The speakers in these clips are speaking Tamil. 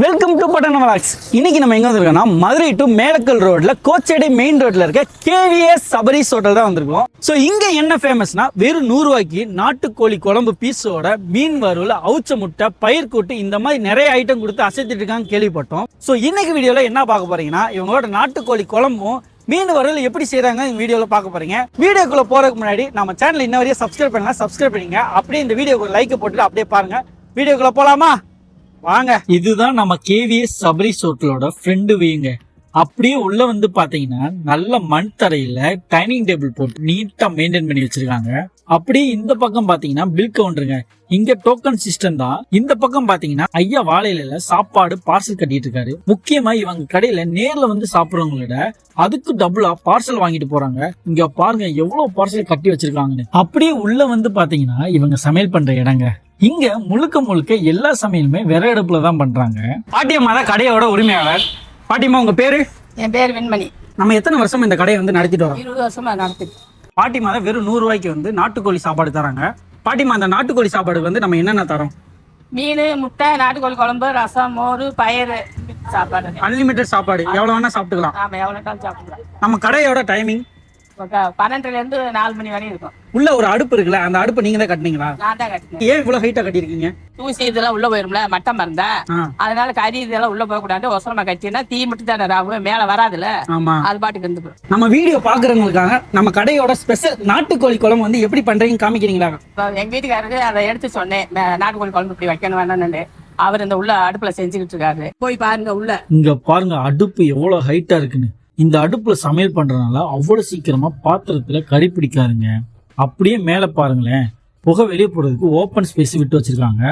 வெல்கம் டு பட்டன வளாக்ஸ். இன்னைக்கு நம்ம எங்க வந்திருக்கோம்னா மதுரை டு மேலக்கல் ரோட்ல கோச்சேடி மெயின் ரோட்ல இருக்க கேவிஎஸ் சபரிஸ் ஹோட்டல் தான் வந்திருக்கோம். ஸோ இங்க என்ன ஃபேமஸ்னா வெறும் 100 ரூபாய்க்கு நாட்டுக்கோழி குழம்பு பீஸோட மீன் வறுவல், அவுச்ச முட்டை, பயிர் கூட்டு இந்த மாதிரி நிறைய ஐட்டம் கொடுத்து அசைத்துட்டு இருக்காங்க கேள்விப்பட்டோம். ஸோ இன்னைக்கு வீடியோல என்ன பார்க்க போறீங்கன்னா இவங்களோட நாட்டுக்கோழி குழம்பும் மீன் வறுவல் எப்படி செய்யறாங்க இந்த வீடியோல பார்க்க போறீங்க. வீடியோக்குள்ள போறதுக்கு முன்னாடி நம்ம சேனல் இன்ன வரையும் சப்ஸ்கிரைப் பண்ணலாம், சப்ஸ்கிரைப் பண்ணிங்க. அப்படியே இந்த வீடியோக்கு லைக் போட்டுட்டு அப்படியே பாருங்க. வீடியோக்குள்ள போலாமா? வாங்க. இதுதான் நம்ம கேவிஎஸ் சபரிஸ் ஹோட்டலோட ஃப்ரெண்டு வீங்க. அப்படியே உள்ள வந்து பாத்தீங்கன்னா நல்ல மண் தரையில டைனிங் டேபிள் போட்டு நீட்டா மெயின்டைன் பண்ணி வச்சிருக்காங்க. அப்படியே இந்த பக்கம் பாத்தீங்கன்னா பில் கவுண்டருங்க. இங்க டோக்கன் சிஸ்டம் தான். இந்த பக்கம் பாத்தீங்கன்னா ஐயா வாழையில சாப்பாடு பார்சல் கட்டிட்டு இருக்காரு. முக்கியமா இவங்க கடையில நேர்ல வந்து சாப்பிடுறவங்களோட அதுக்கு டபுளா பார்சல் வாங்கிட்டு போறாங்க. இங்க பாருங்க எவ்வளவு பார்சல் கட்டி வச்சிருக்காங்கன்னு. அப்படியே உள்ள வந்து பாத்தீங்கன்னா இவங்க சமையல் பண்ற இடங்க. இங்க முழுக்க முழுக்க எல்லா சமையலுமே விறகு அடுப்புல தான் பண்றாங்க. பாட்டியம்மா தான் கடையோட உரிமையாளர். பாட்டியம்மா உங்க பேரு? என் பேர் வெண்மணி. நம்ம எத்தனை வருஷம் இந்த கடையை வந்து நடத்திட்டு வரோம்? 20 வருஷமா நடத்துது. பாட்டிமா தான் வெறும் 100 ரூபாய்க்கு வந்து நாட்டுக்கோழி சாப்பாடு தராங்க. பாட்டிமா அந்த நாட்டுக்கோழி சாப்பாடு வந்து நம்ம என்னென்ன தரோம்? மீன், முட்டை, நாட்டுக்கோழி குழம்பு, ரசம், மோர், பயிர் சாப்பாடு. அன்லிமிட்டட் சாப்பாடு எவ்வளவு வேணா சாப்பிட்டுக்கலாம். ஆமா, எவ்வளோ நாள் சாப்பிடலாம். நம்ம கடையோட டைமிங் 12ல இருந்து 4 மணி வரையும் இருக்கும். உள்ள ஒரு அடுப்பு இருக்குல்ல, அந்த அடுப்பு நீங்க தான் கட்டினீங்களா? நான் தான் கட்டினேன். ஏன் இவ்வளவு ஹைட்டா கட்டியிருக்கீங்க? தூசி இதெல்லாம் உள்ள போயிரும்ல, மட்டம் மருந்தா, அதனால கறி இதெல்லாம் உள்ள போக கூடாது. ஒசரமா கட்டினா தீ மட்டும் தானே ராவும், மேல வராதுல. ஆமா, அது பாட்டுக்கு இருந்து. நம்ம வீடியோ பாக்குறவங்களுக்காக நம்ம கடையோட ஸ்பெஷல் நாட்டுக்கோழி குழம்பு வந்து எப்படி பண்றீங்கன்னு காமிக்கிறீங்களா? எங்க வீட்டுக்காரருக்கு அதை எடுத்து சொன்னேன், நாட்டுக்கோழி குழம்பு இப்படி வைக்கணும் வேணும்னு. அவர் இந்த உள்ள அடுப்புல செஞ்சுக்கிட்டு இருக்காரு. போய் பாருங்க உள்ள. இங்க பாருங்க அடுப்பு எவ்வளவு ஹைட்டா இருக்குன்னு. இந்த அடுப்புல சமையல் பண்றதுனால அவ்வளவு சீக்கிரமா பாத்திரத்துல கறி பிடிக்காதுங்க. அப்படியே மேல பாருங்களேன், புகை வெளியே போறதுக்கு ஓப்பன் ஸ்பேஸ் விட்டு வச்சிருக்காங்க.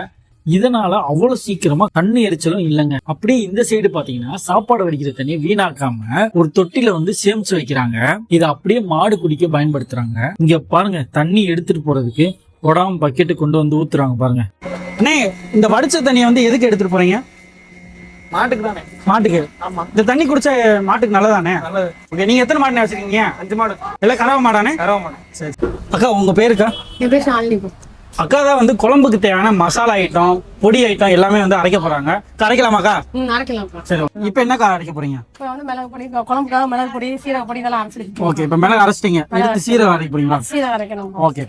இதனால அவ்வளவு சீக்கிரமா கண்ணு எரிச்சலும் இல்லைங்க. அப்படியே இந்த சைடு பாத்தீங்கன்னா சாப்பாடு வடிக்கிற தண்ணியை வீணாக்காம ஒரு தொட்டில வந்து சேமிச்சு வைக்கிறாங்க. இதை அப்படியே மாடு குடிக்க பயன்படுத்துறாங்க. இங்க பாருங்க தண்ணி எடுத்துட்டு போறதுக்கு உடாம பக்கெட்டு கொண்டு வந்து ஊத்துறாங்க பாருங்க. அண்ணே, இந்த வடிச்ச தண்ணியை வந்து எதுக்கு எடுத்துட்டு போறீங்க? மாட்டுக்கு தானே. மாட்டுக்கு? ஆமா. இந்த தண்ணி குடிச்சா மாட்டுக்கு நல்லதானே? நல்லது. ஓகே, நீங்க எத்தனை மாடு வச்சிருக்கீங்க? 5 மாடு. எல்லாம் கறவை மாடானே? கறவை மாடு. சரி. அக்கா உங்க பேருக்கா? என் பேர் ஷாலினி. அக்கா தான் வந்து குழம்புக்கு தேவையான மசாலா ஐட்டம், பொடி ஐட்டம் எல்லாமே வந்து அரைக்க போறாங்க. அரைக்கலாமாக்கா? அரைக்கலாம். சரி. இப்போ என்னக்கா அரைக்க போறீங்க? இப்போ வந்து மிளகு பொடி, குழம்புக்காக மிளகு பொடி, சீரக பொடி இதெல்லாம் அரைச்சிருக்கு. ஓகே, இப்போ மிளகு அரைச்சிட்டீங்க, எடுத்து சீரகம் அரைக்க போறீங்களா? சீரகம் அரைக்கணும். ஓகே.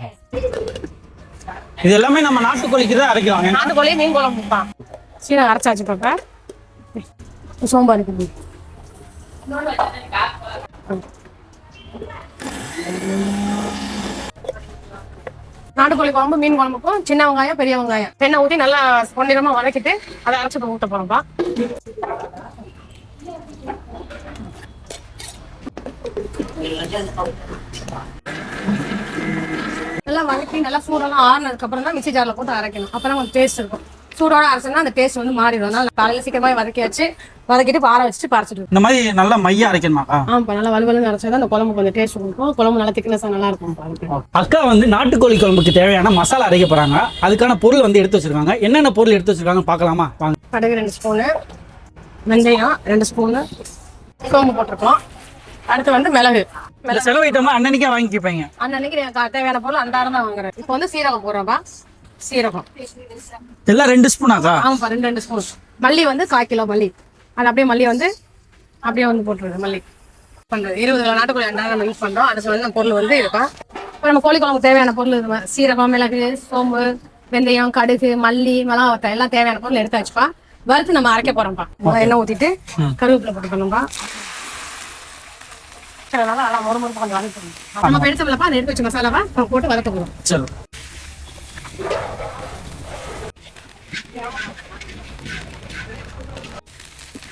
இது எல்லாமே நம்ம நாட்டுக்கோழிக்கு தான் அரைக்கலாம். நாட்டுக்கோழி மீன் குழம்பு சீரகம் அரைச்சாச்சு. பாப்பா சோம்பு அரைக்கணும். நாட்டுக்கோழி குழம்பு மீன் குழம்புக்கும் சின்ன வெங்காயம், பெரிய வெங்காயம், எண்ணெய் ஊற்றி நல்லா பொன்னிறமா வதக்கிட்டு அதை அரைச்சி ஊற்ற போறோம்ப்பா. நல்லா வதக்கி நல்லா சூடெல்லாம் ஆறுனதுக்கு அப்புறம் தான் மிக்ஸி ஜார்ல போட்டு அரைக்கணும். அப்பதான் கொஞ்சம் டேஸ்ட் இருக்கும். சூடோட அரைச்சோம்னா அந்த டேஸ்ட் வந்து மாறிடும். அதனால காலையில சீக்கிரமா வதக்கிட்டு பாற வச்சுட்டு பறிச்சிட்டு இந்த மாதிரி நல்லா மையா அரைக்கணுமாக்கா? ஆமாப்பா, நல்லா வலுவலுன்னு அரைச்சாதான் அந்த குழம்பு கொஞ்சம் டேஸ்ட் கொடுக்கும். குழம்பு நல்லா திக்னஸா நல்லா இருக்கும். அக்கா வந்து நாட்டுக்கோழி குழம்புக்கு தேவையான மசாலா அரைக்க போறாங்க. அதுக்கான பொருள் வந்து எடுத்து வச்சிருக்காங்க. என்னென்ன பொருள் எடுத்து வச்சிருக்காங்க பார்க்கலாமா? வாங்க. கடுகு 2 ஸ்பூனு, வெந்தயம் 2 ஸ்பூனு, சோம்பு போட்டிருக்கோம். அடுத்து வந்து மிளகு. செலவு ஐட்டம்லாம் அன்னன்னைக்கே வாங்கிப்பீங்க? அன்னைக்கு தேவையான பொருள் அன்றாடம் தான் வாங்குறேன். இப்போ வந்து சீரகம் போடுறோம்ப்பா. சீரகம் எல்லாம் 2 ஸ்பூனாக்கா? ஆமாப்பா, 2 ஸ்பூன். மல்லி வந்து 1/4 கிலோ மல்லி. அது அப்படியே மல்லி வந்து அப்படியே வந்து போட்டுருது. மல்லி பண்றது 20 கிலோ நாட்டுக்கோழி அன்றாடம் நம்ம யூஸ் பண்றோம். அதுக்கு வந்து பொருள் வந்து இருக்கும். இப்போ நம்ம கோழி குழம்புக்கு தேவையான பொருள் இது. சீரகம், மிளகு, சோம்பு, வெந்தயம், கடுகு, மல்லி, மிளகாய் எல்லாம் தேவையான பொருள் எடுத்து வச்சுப்பா. வறுத்து நம்ம அரைக்க போறோம்ப்பா. எண்ணெய் ஊத்திட்டு கருவேப்பிலை போட்டுக்கணும்பா. நல்லா மொறுமொறு கொஞ்சம் வதக்கணும். நம்ம எடுத்தோம்லப்பா அந்த எடுத்து வச்ச மசாலாவா போட்டு வதக்க போறோம். சரி.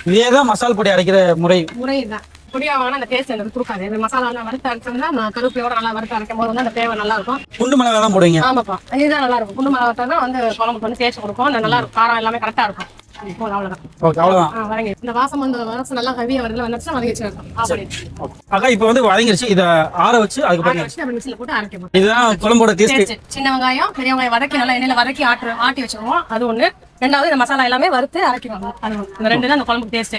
இதேதான் மசால் பொடி அரைக்கிற முறைதான். பொடியா வாங்கினா அந்த டேஸ்ட் எனக்கு கொடுக்காது. இந்த மசாலா எல்லாம் வறுத்து அரைச்சோம்னா கருவேப்பிலையோட நல்லா வறுத்து அரைக்கும் போது வந்து அந்த தேவை நல்லா இருக்கும். குண்டு மிளகா தான் போடுவீங்க? ஆமாப்பா, இதுதான் நல்லா இருக்கும். குண்டு மிளகா தான் வந்து குழம்புக்கு வந்து டேஸ்ட் கொடுக்கும். அந்த நல்லா இருக்கும். காரம் எல்லாமே கரெக்டா இருக்கும். அவ்வளவுதான். ஓகே, அவ்வளவுதான். வரங்க இந்த வாசம் வந்து வாசம் நல்லா ஹெவியா வரதுல வந்துச்சுன்னா வதக்கிச்சு. அக்கா இப்போ வந்து வதங்கிருச்சு. இதை ஆற வச்சு அதுக்கு நம்ம மிக்ஸில போட்டு அரைக்கணும். இதுதான் குழம்போட டேஸ்ட். சின்ன வெங்காயம், பெரிய வெங்காயம் வதக்கி நல்லா எண்ணெயில வதக்கி ஆட்டி வச்சிருவோம். அது ஒண்ணு. ரெண்டாவது இந்த மசாலா எல்லாமே வறுத்து அரைக்கணும். அது இந்த 2 தான் அந்த குழம்புக்கு டேஸ்ட்.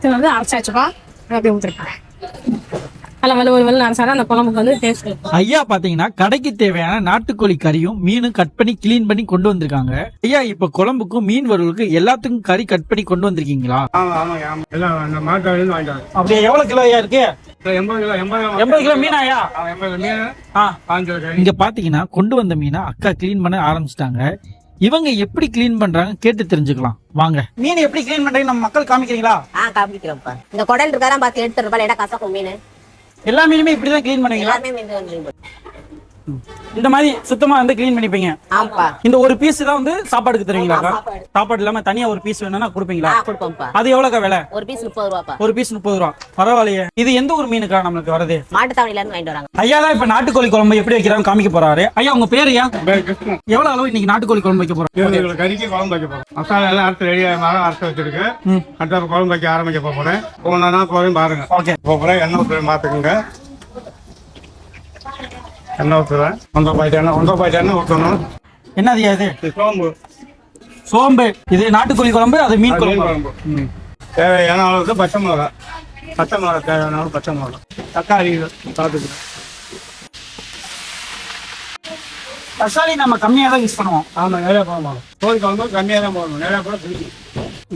இது வந்து அரைச்சி வச்சுப்பா அப்படியே ஊற்றிருப்பேன். நல்லா வெள்ளை அரைச்சாலும் அந்த குழம்புக்கு வந்து டேஸ்ட் இருக்கும். ஐயா பாத்தீங்கன்னா கடைக்கு தேவையான நாட்டுக்கோழி கறியும் மீனும் கட் பண்ணி கிளீன் பண்ணி கொண்டு வந்திருக்காங்க. ஐயா இப்ப குழம்புக்கும் மீன் வறுவலுக்கு எல்லாத்துக்கும் கறி கட் பண்ணி கொண்டு வந்திருக்கீங்களா? அப்படியே எவ்வளவு கிலோ ஐயா இருக்கு? 80 கிலோ மீனாயா? இங்க பாத்தீங்கன்னா கொண்டு வந்த மீனை அக்கா கிளீன் பண்ண ஆரம்பிச்சிட்டாங்க. இவங்க எப்படி கிளீன் பண்றாங்க கேட்டு தெரிஞ்சுக்கலாம் வாங்க. மீன் எப்படி கிளீன் பண்றீங்க நம்ம மக்கள் காமிக்கிறீங்களா? காமிக்கிறோம்ப்பா. இந்த குடல் இருக்காதான் பார்த்து எடுத்துருப்பா. இடம் கசக்கும் மீன். எல்லா மீனுமே இப்படிதான் கிளீன் பண்ணுவீங்களா? இந்த மாதிரி சுத்தமா வந்து கிளீன் பண்ணிப்பீங்க. ஆமாப்பா. இந்த ஒரு பீஸ் தான் வந்து சாப்பாடுக்கு தருவீங்களா? சாப்பாடு இல்லாம தனியா ஒரு பீஸ் வேணும்னா கொடுப்பீங்களா? கொடுப்போம்ப்பா. அது எவ்வளவுக்கா விலை? ஒரு பீஸ் 30 ரூபாப்பா. ஒரு பீஸ் 30 ரூபா. பரவாயில்லையே. இது எந்த ஒரு மீனுக்கா நம்மளுக்கு வருது? மாட்டுத்தாவணில இருந்து வாங்கிட்டு வராங்க. ஐயா தான் இப்ப நாட்டுக்கோழி குழம்பு எப்படி வைக்கிறாங்க காமிக்க போறாரு. ஐயா உங்க பேரு ஐயா? எவ்வளவு அளவு இன்னைக்கு நாட்டுக்கோழி குழம்பு வைக்க போறோம்? கறிக்கு குழம்பு வைக்க போறோம். மசாலா எல்லாம் அரைச்சு ரெடியாக அரைச்சு வச்சிருக்கு. அடுத்த குழம்பு வைக்க ஆரம்பிக்க போறேன். ஒன்னா போறேன் பாருங்க. ஓகே. போறேன் எண்ணெய் ஊற்றுறேன் மாத்துக்குங்க. எண்ணெய் ஊற்றுறேன். 1 பாக்கெட் எண்ணெய் ஊற்றணும். என்னது இது? சோம்பு. சோம்பு. இது நாட்டுக்கோழி குழம்பு, அது மீன் குழம்பு. தேவையான அளவுக்கு பச்சை மிளகா தேவையான அளவு பச்சை மிளகா. தக்காளி பார்த்துக்கிறேன். தக்காளி நம்ம கம்மியா தான் யூஸ் பண்ணுவோம். ஆமாம், நிறையா போகணும். கோழி குழம்பு கம்மியாக தான் போகணும். நிறையா கூட பிடிக்கும்.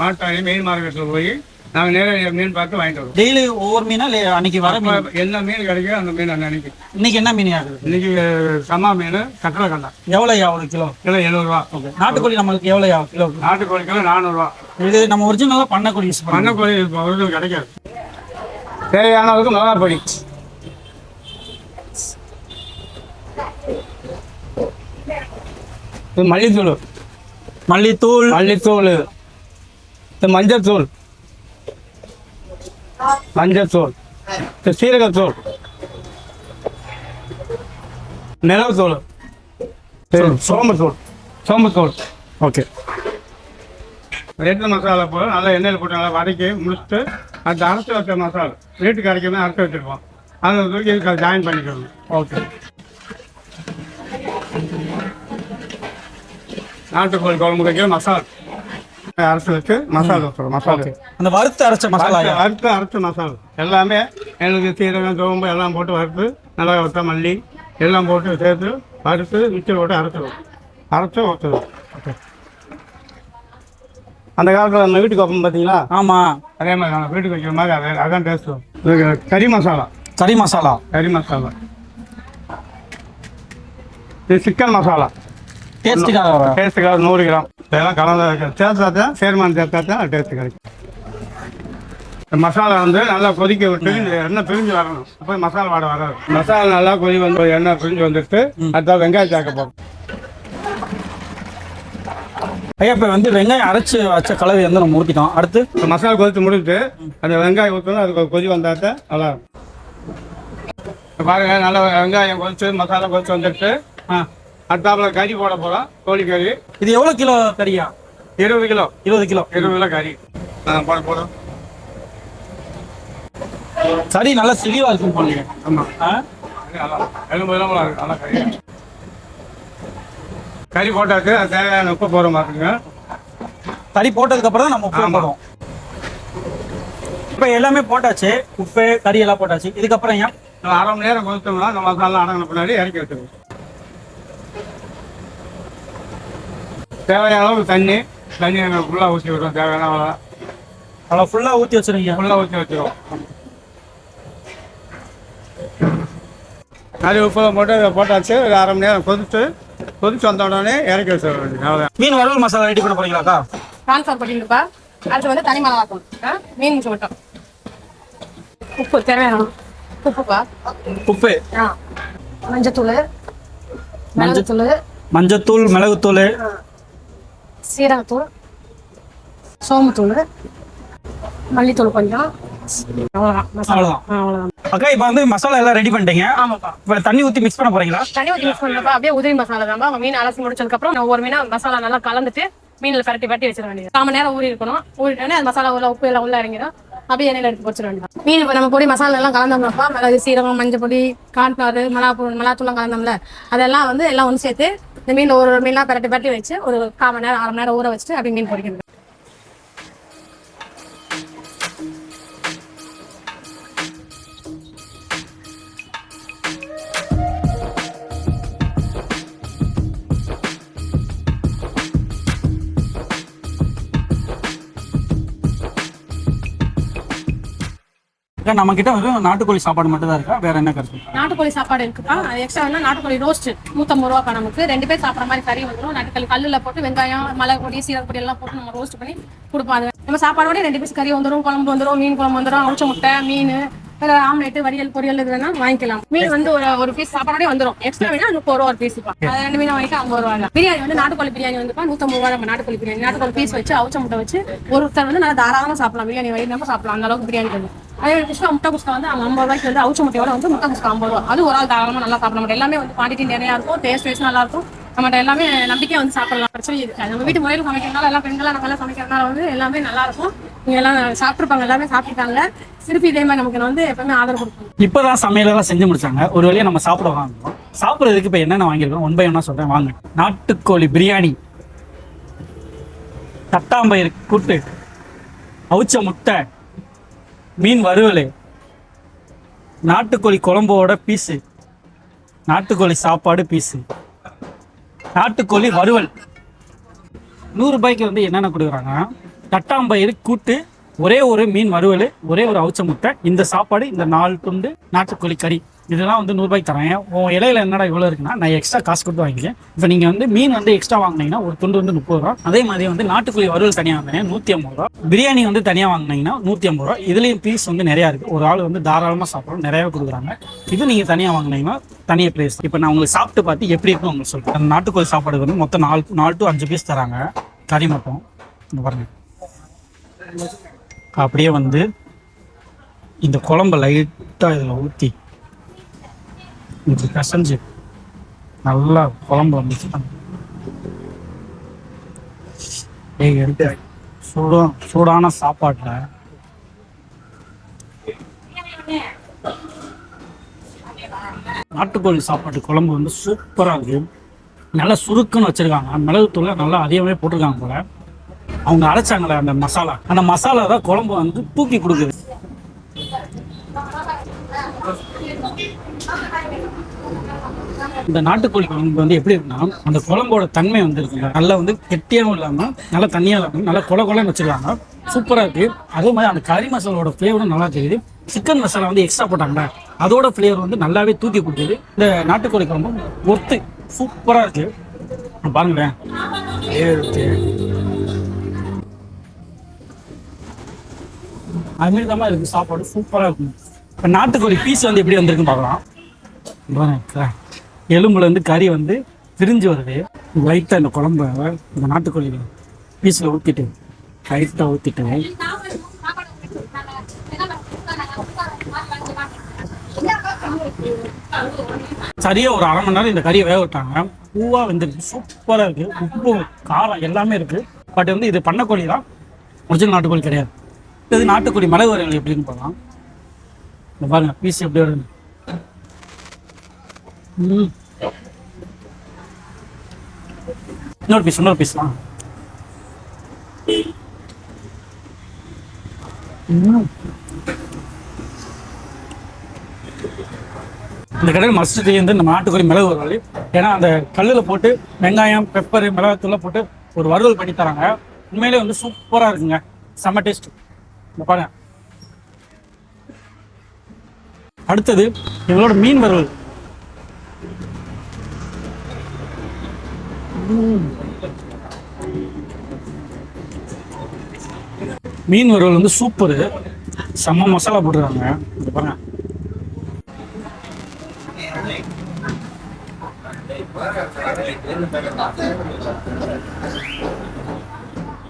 மாட்டாளி மீன் மார்க்கெட்டில் போய் நாங்கள் நேரடியாக மீன் பார்த்து வாங்கிட்டு வருவோம். டெய்லி ஒவ்வொரு மீனா அன்னைக்கு வர மீன்? என்ன மீன் கிடைக்கும் அந்த மீன் அன்னைக்கு. இன்னைக்கு என்ன மீன் ஆகுது? இன்னைக்கு சம்மா மீன் கட்டளை கண்டா. எவ்வளோயா ஒரு கிலோ? கிலோ 70 ரூபா. ஓகே. நாட்டுக்கோழி நம்மளுக்கு எவ்வளோயா கிலோ? நாட்டுக்கோழி கிலோ 400 ரூபா. இது நம்ம ஒரிஜினலாக பண்ணக்கோழி யூஸ் பண்ணோம். பண்ணக்கோழி இப்போ ஒரிஜினல் கிடைக்காது. தேவையான அளவுக்கு மிளகா பொடி. இது மல்லித்தூள். மல்லித்தூள். இது மஞ்சத்தூள். இது சீரகத்தூள். மிளகுத்தூள். சோம்புத்தூள். ஓகே. ரெண்டு மசாலா போல் நல்லா எண்ணெயில் போட்டு நல்லா வதக்கி முடிச்சுட்டு அந்த அரைச்சி வச்ச மசாலா வீட்டுக்கு அரைக்கணும் அரைச்சி வச்சுருப்போம். அதை தூக்கி இதுக்கு ஜாயின் பண்ணிக்கணும். ஓகே. நாட்டுக்கோழி குழம்பு வைக்கிற மசாலா அரைச்சி வச்சு மசாலா மசாலா அந்த வறுத்து அரைச்ச மசாலா. அரைச்ச மசாலா எல்லாமே எங்களுக்கு சீரகம் சோம்பு எல்லாம் போட்டு வறுத்து நல்லா வறுத்த மல்லி எல்லாம் போட்டு சேர்த்து வறுத்து மிக்சர் போட்டு அரைச்சி ஊற்றுவோம். ஓகே. அந்த காலத்தில் நம்ம வீட்டுக்கு வைப்போம் பார்த்தீங்களா? ஆமாம். அதே மாதிரி நாங்கள் வீட்டுக்கு வைக்கிற மாதிரி அதான் டேஸ்ட்டு. கறி மசாலா. இது சிக்கன் மசாலா. டேஸ்ட்டுக்காக 100 கிராம். இதெல்லாம் கலந்து சேர்த்தா தான் சேர்மான் சேர்த்தா தான் டேஸ்ட்டு கிடைக்கும். இந்த மசாலா வந்து நல்லா கொதிக்க விட்டு எண்ணெய் பிரிஞ்சு வரணும். அப்போ மசாலா வாடை வராது. மசாலா நல்லா கொதி வந்து எண்ணெய் பிரிஞ்சு வந்துட்டு அடுத்த வெங்காயம் சேர்க்க போகும். ஐயா இப்போ வந்து வெங்காயம் அரைச்சி வச்ச கலவை வந்து நம்ம ஊற்றிட்டோம். அடுத்து மசாலா கொதித்து முடிச்சுட்டு அந்த வெங்காயம் ஊற்றணும். அதுக்கு கொதி வந்தால் தான் நல்லா இருக்கும். பாருங்க, நல்லா வெங்காயம் கொதிச்சு மசாலா கொதிச்சு வந்துட்டு அடுத்தாப்புல கறி போட போகிறோம். கோழி கறி. இது எவ்வளோ கிலோ கறியா? 20 கிலோ. 20 கிலோ கறி போதும். சரி, நல்லா சிலிவா இருக்கும் போனீங்க. ஆமாம், எலும்புலாம் இருக்கு. நல்லா கறி போட்டாச்சு. அது தேவையான உப்பு போகிற மாதிரிங்க. கறி போட்டதுக்கு அப்புறம் தான் நம்ம உப்பு போடுவோம். இப்போ எல்லாமே போட்டாச்சு. உப்பு கறி எல்லாம் போட்டாச்சு. இதுக்கப்புறம் ஏன் 1/2 மணி நேரம் கொதித்தோம்னா அந்த மசாலா அடங்கின பின்னாடி இறக்கி வச்சுருவோம். தேவையான அளவுக்கு தண்ணி ஃபுல்லாக ஊற்றி விடுவோம். தேவையான அவ்வளோ ஃபுல்லாக ஊற்றி வச்சுருங்க. ஃபுல்லாக ஊற்றி வச்சுருவோம். அது உப்பு போட்டு போட்டாச்சு. ஒரு 1/2 மணி நேரம் கொதிச்சு வந்த உடனே இறக்கி வச்சிட வேண்டியது. மீன் வறுவல் மசாலா ரெடி பண்ண போறீங்களாக்கா? ட்ரான்ஸ்ஃபர் பண்ணிட்டுப்பா. அடுத்து வந்து தனி மிளகா தூள். மீன் மட்டும். உப்பு தேவையான உப்புப்பா. உப்பு. மஞ்சத்தூள், மிளகுத்தூள், சீரகத்தூள், சோம்புத்தூள், மல்லித்தூள் கொஞ்சம். அவ்வளவுதான். அக்கா இப்போ வந்து மசாலா எல்லாம் ரெடி பண்ணிட்டீங்க. ஆமாப்பா. இப்போ தண்ணி ஊற்றி மிக்ஸ் பண்ண போறீங்களா? தண்ணி ஊற்றி மிக்ஸ் பண்ணப்பா. அப்படியே உதிரி மசாலா தான்ப்பா. மீன் அலசி முடிச்சதுக்கு அப்புறம் ஒவ்வொரு மீனா மசாலா நல்லா கலந்துட்டு மீன்ல பரட்டி வச்சிட வேண்டியது. 1/4 மணி நேரம் ஊறி இருக்கணும். ஊறிட்டோன்னே அது மசாலா உள்ள உப்பு எல்லாம் உள்ள இறங்கிடும். அப்படியே எண்ணெயில் எடுத்து பொரிச்சிட வேண்டியது. மீன் இப்போ நம்ம பொடி மசாலா எல்லாம் கலந்தோம்னாப்பா. மிளகு, சீரகம், மஞ்சள் பொடி, கார்ன்ஃபிளவர், மிளகாத்தூள்லாம் கலந்தோம்ல, அதெல்லாம் வந்து எல்லாம் ஒன்று சேர்த்து இந்த மீன் ஒரு மீன்லாம் பரட்டி வச்சு ஒரு 1/4 மணி நேரம் 1/2 மணி நேரம் ஊற வச்சுட்டு அப்படி மீன் பொரிக்கிறது. நம்ம கிட்ட வெறும் நாட்டுக்கோழி சாப்பாடு மட்டும் தான் இருக்கா, வேற என்ன கருத்து? நாட்டுக்கோழி சாப்பாடு இருக்குப்பா. அது எக்ஸ்ட்ரா வந்து நாட்டுக்கோழி ரோஸ்ட் 150 ரூபாக்கா. நமக்கு 2 பேர் சாப்பிட்ற மாதிரி கறி வந்துடும். நாட்டுக்கோழி கல்லுல போட்டு வெங்காயம், மிளகு பொடி, சீரக பொடி எல்லாம் போட்டு நம்ம ரோஸ்ட் பண்ணி கொடுப்போம். அது நம்ம சாப்பாடோட 2 பீஸ் கறி வந்துடும், குழம்பு வந்துடும், மீன் குழம்பு வந்துடும், அவிச்ச முட்டை, மீன், ஆம்லெட், வரியல், பொரியல் இது வேணா வாங்கிக்கலாம். மீன் வந்து ஒரு பீஸ் சாப்பாடோட வந்துடும். எக்ஸ்ட்ரா வேணா 30 ரூபா ஒரு பீஸ். அது 2 மீன் வாங்கிட்டு 50 ரூபா. பிரியாணி வந்து நாட்டுக்கோழி பிரியாணி வந்து 150 ரூபா. நம்ம நாட்டுக்கோழி பிரியாணி நாட்டுக்கோழி பீஸ் வச்சு அவிச்ச முட்டை வச்சு ஒருத்தர் வந்து நல்லா தாராளமா சாப்பிடலாம். பிரியாணி வயிறு நம்ம சாப்பிடலாம். அந்த அளவுக்கு பிரியாணி வந்து அதே குஸ்கா, முட்டை குஸ்கா வந்து 50 ரூபாய்க்கு வந்து அவிச்ச முட்டையோட வந்து முட்டை குஸ்கா 50 ரூபா. அது ஒரு ஆள் தாராளமா நல்லா சாப்பிட முடியும். எல்லாமே வந்து குவான்டிட்டி நிறையா இருக்கும், டேஸ்ட் நல்லா இருக்கும். நம்மகிட்ட எல்லாமே நம்பிக்கையா வந்து சாப்பிடலாம், பிரச்சனை இருக்காது. நம்ம வீட்டு முறையில் சமைக்கிறதுனால எல்லாம் பெண்களா நம்ம எல்லாம் சமைக்கிறதுனால வந்து எல்லாமே நல்லா இருக்கும். நீங்க எல்லாம் சாப்பிட்டுருப்பாங்க, எல்லாமே சாப்பிட்டுருக்காங்க. திருப்பி இதே மாதிரி நமக்கு வந்து எப்பவுமே ஆதரவு கொடுக்கணும். இப்பதான் சமையலெல்லாம் செஞ்சு முடிச்சாங்க. ஒரு வழியா நம்ம சாப்பிட வாங்குறோம். சாப்பிட்றதுக்கு இப்போ என்னென்ன வாங்கியிருக்கோம் 1 by 1 சொல்றேன் வாங்க. நாட்டுக்கோழி பிரியாணி, தட்டாம்பயிறு கூட்டு, அவிச்ச முட்டை, மீன் வறுவல், நாட்டுக்கோழி குழம்போட பீஸு, நாட்டுக்கோழி சாப்பாடு பீஸு, நாட்டுக்கோழி வறுவல். 100 ரூபாய்க்கு வந்து என்னென்ன கொடுக்குறாங்க, தட்டாம்பயிறு கூட்டு, ஒரே ஒரு மீன் வறுவல், ஒரே ஒரு அவிச்ச முட்டை, இந்த சாப்பாடு, இந்த 4 துண்டு நாட்டுக்கோழி கறி. இதெல்லாம் வந்து 100 ரூபாய்க்கு தரேன். உன் இலையில என்னடா இவ்வளோ இருக்குன்னா, நான் எக்ஸ்ட்ரா காசு கொடுத்து வாங்கிக்கிறேன். இப்போ நீங்கள் வந்து மீன் வந்து எக்ஸ்ட்ரா வாங்கினீங்கன்னா ஒரு துண்டு வந்து 30 ரூபா. அதே மாதிரி வந்து நாட்டுக்கோழி வறுவல் தனியாக வாங்கினீங்கன்னா 150 ரூபா. பிரியாணி வந்து தனியாக வாங்கினீங்கன்னா 150 ரூபா. இதுலேயும் பீஸ் வந்து நிறையா இருக்குது. ஒரு ஆள் வந்து தாராளமாக சாப்பிட்றோம், நிறையாவே கொடுக்குறாங்க. இது நீங்கள் தனியாக வாங்கினீங்கன்னா தனியாக ப்ரைஸ். இப்போ நான் உங்களுக்கு சாப்பிட்டு பார்த்து எப்படி இருக்கும் உங்களுக்கு சொல்கிறேன். அந்த நாட்டுக்கோழி சாப்பாடு வந்து மொத்தம் 4 to 5 பீஸ் தராங்க, கறி மட்டும். இந்த பாருங்க, அப்படியே வந்து இந்த குழம்பு லைட்டாக இதில் ஊற்றி இது கசஞ்சு நல்லா குழம்பு வந்துச்சு. எடுத்து சூடான சாப்பாட்டில் நாட்டுக்கோழி சாப்பாட்டு குழம்பு வந்து சூப்பராக இருக்கு. நல்லா சுருக்குன்னு வச்சிருக்காங்க. மிளகுத்தூளை நல்லா அதிகமே போட்டிருக்காங்க போல. அவங்க அரைச்சாங்களே அந்த மசாலா தான் குழம்பு வந்து தூக்கி கொடுக்குது. இந்த நாட்டுக்கோழி குழம்பு வந்து எப்படி இருக்குன்னா, அந்த குழம்போட தன்மை வந்து இருக்குங்க, நல்லா வந்து கெட்டியாகவும் இல்லாமல் நல்லா தண்ணியாக இல்லாமல் நல்லா கொலன்னு வச்சிருக்காங்க. சூப்பராக இருக்கு. அதே மாதிரி அந்த கறி மசாலாவோட ஃப்ளேவரும் நல்லா தெரியுது. சிக்கன் மசாலா வந்து எக்ஸ்ட்ரா போட்டாங்க, அதோட ஃப்ளேவர் வந்து நல்லாவே தூக்கி கொடுக்குது. இந்த நாட்டுக்கோழி குழம்பு ஒர்த்து சூப்பராக இருக்கு. பாருங்களேன், அதுமாரி தான் இருக்கு. சாப்பாடு சூப்பராக இருக்கும். இப்போ நாட்டுக்கோழி பீஸ் வந்து எப்படி வந்திருக்குன்னு பார்க்கலாம். எலும்புலேருந்து கறி வந்து பிரிஞ்சு வருது. லைட்டாக இந்த குழம்பு இந்த நாட்டுக்கோழி பீஸில் ஊற்றிட்டு லைட்டாக ஊற்றிட்டு சரியாக ஒரு 1/2 மணி நேரம் இந்த கறியை வேக விட்டாங்க. பூவாக வந்துருக்கு, சூப்பராக இருக்குது. உப்பு காரம் எல்லாமே இருக்குது. பட் வந்து இது பண்ணக்கோழி தான், ஒரிஜினல் நாட்டுக்கோழி கிடையாது. இது நாட்டுக்கோழி மிளகு வரைகள் எப்படின்னு பார்க்கலாம். இந்த பாருங்க பீஸ் எப்படி வருது. இன்னொரு பீஸ்லாம் இந்த கடையில் மஸ்ட் வந்து இந்த நாட்டுக்கோழி மிளகு வறுவல். ஏன்னா அந்த கல்லில் போட்டு வெங்காயம், பெப்பர், மிளகாத்தூள்லாம் போட்டு ஒரு வறுவல் பண்ணி தராங்க. உண்மையிலே வந்து சூப்பராக இருக்குங்க, செம்ம டேஸ்ட். இந்த பாருங்க. அடுத்தது இவங்களோட மீன் வறுவல். மீன் வறுவல் வந்து சூப்பரு, செம்ம மசாலா போட்டுருக்காங்க. பாருங்க,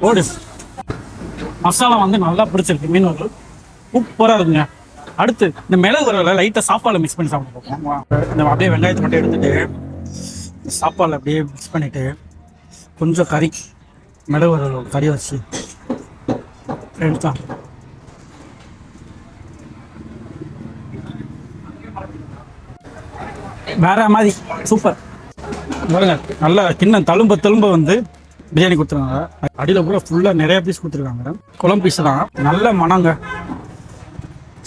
ஓடு மசாலா வந்து நல்லா பிடிச்சிருக்கு. மீன் வறுவல் சூப்பராக இருக்குங்க. அடுத்து இந்த மிளகு வறுவலை லைட்டாக சாப்பாடில் மிக்ஸ் பண்ணி சாப்பிட போகிறோம். இந்த அப்படியே வெங்காயத்தை மட்டும் எடுத்துட்டு சாப்பாடில் அப்படியே மிக்ஸ் பண்ணிவிட்டு கொஞ்சம் கறி, மிளகு வறுவல் கறி வச்சு எடுத்தா வேற மாதிரி சூப்பர். பாருங்க, நல்லா கிண்ணம் தழும்ப வந்து பிரியாணி கொடுத்துருக்காங்க. அடியில் கூட ஃபுல்லாக நிறைய பீஸ் கொடுத்துருக்காங்க. குழம்பு பீஸ் தான், நல்ல மணங்க.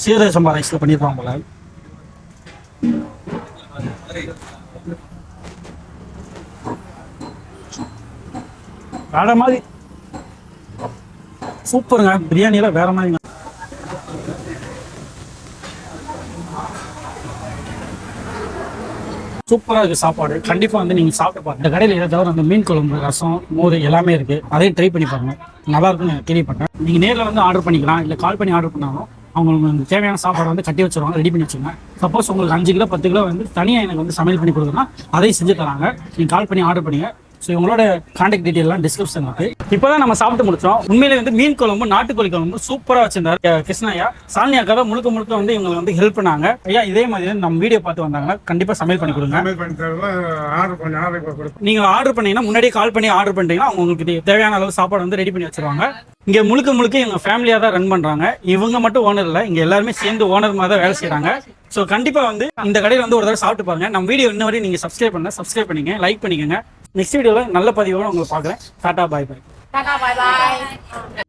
சீரக சம்பா ரைஸில் பண்ணியிருப்பாங்க போல. வேற மாதிரி சூப்பருங்க. பிரியாணியில் வேற மாதிரிங்க. சூப்பராக இருக்குது சாப்பாடு. கண்டிப்பாக வந்து நீங்கள் சாப்பிட்டு பாருங்க. இந்த கடையில் எதை தவிர அந்த மீன் குழம்பு, ரசம், மோர் எல்லாமே இருக்குது. அதையும் ட்ரை பண்ணி பாருங்க. நல்லா இருக்குன்னு கேள்விப்பட்டேன். நீங்கள் நேரில் வந்து ஆர்டர் பண்ணிக்கலாம், இல்லை கால் பண்ணி ஆர்டர் பண்ணாலும் அவங்களுக்கு தேவையான சாப்பாடு வந்து கட்டி வச்சுருவாங்க, ரெடி பண்ணி வச்சுருங்க. சப்போஸ் உங்களுக்கு 5 கிலோ 10 கிலோ வந்து தனியாக எனக்கு வந்து சமையல் பண்ணி கொடுக்குறதுனா அதையும் செஞ்சு தராங்க. நீங்கள் கால் பண்ணி ஆர்டர் பண்ணிங்க. ஸோ இவங்களோட கான்டாக்ட் டீட்டெயிலாம் டிஸ்கிரிப்ஷன் இருக்கு. இப்போதான் நம்ம சாப்பிட்டு முடிச்சோம். உண்மையிலே வந்து மீன் குழம்பு, நாட்டுக்கோழி குழம்பு சூப்பராக வச்சிருந்தாரு கிருஷ்ணய்யா. சாலினி அக்கா தான் முழுக்க முழுக்க வந்து இவங்களுக்கு வந்து ஹெல்ப் பண்ணாங்க. ஐயா இதே மாதிரி நம்ம வீடியோ பார்த்து வந்தாங்கன்னா கண்டிப்பாக சமையல் பண்ணி கொடுங்க. நீங்கள் ஆர்டர் பண்ணீங்கன்னா முன்னாடியே கால் பண்ணி ஆர்டர் பண்ணிட்டீங்கன்னா உங்களுக்கு தேவையான அளவு சாப்பாடு வந்து ரெடி பண்ணி வச்சிருவாங்க. இங்கே முழுக்க முழுக்க இவங்க ஃபேமிலியாக தான் ரன் பண்ணுறாங்க. இவங்க மட்டும் ஓனர் இல்லை, இங்கே எல்லாருமே சேர்ந்து ஓனர் மாதிரி தான் வேலை செய்கிறாங்க. ஸோ கண்டிப்பாக வந்து இந்த கடையில் வந்து ஒரு தடவை சாப்பிட்டு பாருங்க. நம்ம வீடியோ இன்ன வரையும் நீங்கள் சப்ஸ்கிரைப் பண்ணிங்க, லைக் பண்ணிக்கோங்க. நெக்ஸ்ட் வீடியோவில் நல்ல பதிவோடு உங்களை பார்க்குறேன். டாடா பாய் பாய். டாடா பாய் பாய்.